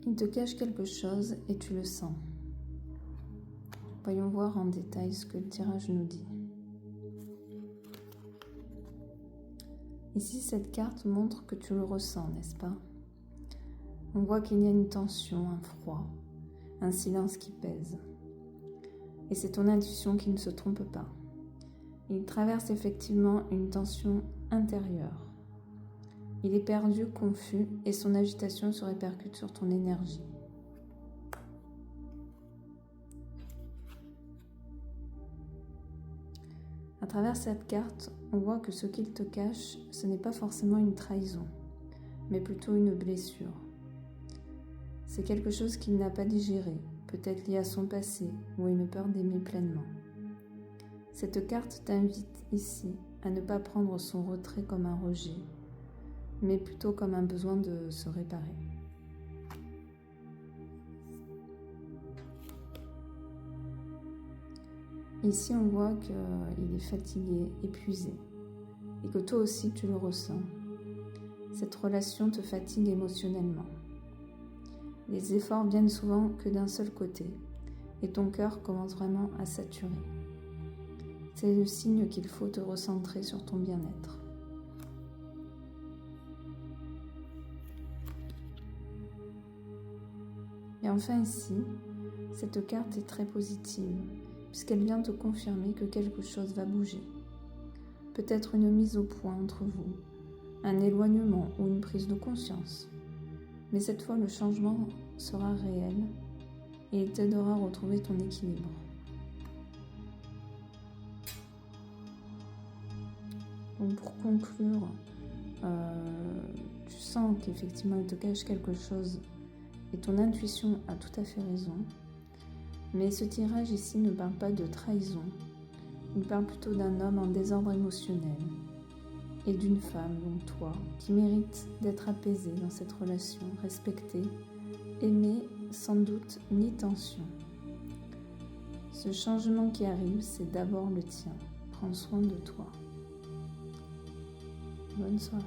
Il te cache quelque chose et tu le sens. Voyons voir en détail ce que le tirage nous dit. Ici, cette carte montre que tu le ressens, n'est-ce pas? On voit qu'il y a une tension, un froid, un silence qui pèse. Et c'est ton intuition qui ne se trompe pas. Il traverse effectivement une tension intérieure. Il est perdu, confus, et son agitation se répercute sur ton énergie. À travers cette carte, on voit que ce qu'il te cache, ce n'est pas forcément une trahison, mais plutôt une blessure. C'est quelque chose qu'il n'a pas digéré, peut-être lié à son passé ou à une peur d'aimer pleinement. Cette carte t'invite ici à ne pas prendre son retrait comme un rejet, mais plutôt comme un besoin de se réparer. Ici, on voit qu'il est fatigué, épuisé, et que toi aussi tu le ressens. Cette relation te fatigue émotionnellement. Les efforts viennent souvent que d'un seul côté, et ton cœur commence vraiment à saturer. C'est le signe qu'il faut te recentrer sur ton bien-être. Et enfin ici, cette carte est très positive, puisqu'elle vient te confirmer que quelque chose va bouger. Peut-être une mise au point entre vous, un éloignement ou une prise de conscience. Mais cette fois, le changement sera réel et il t'aidera à retrouver ton équilibre. Donc pour conclure, tu sens qu'effectivement il te cache quelque chose et ton intuition a tout à fait raison. Mais ce tirage ici ne parle pas de trahison, il parle plutôt d'un homme en désordre émotionnel et d'une femme, donc toi, qui mérite d'être apaisée dans cette relation, respectée, aimée, sans doute ni tension. Ce changement qui arrive, c'est d'abord le tien. Prends soin de toi. Bonne soirée.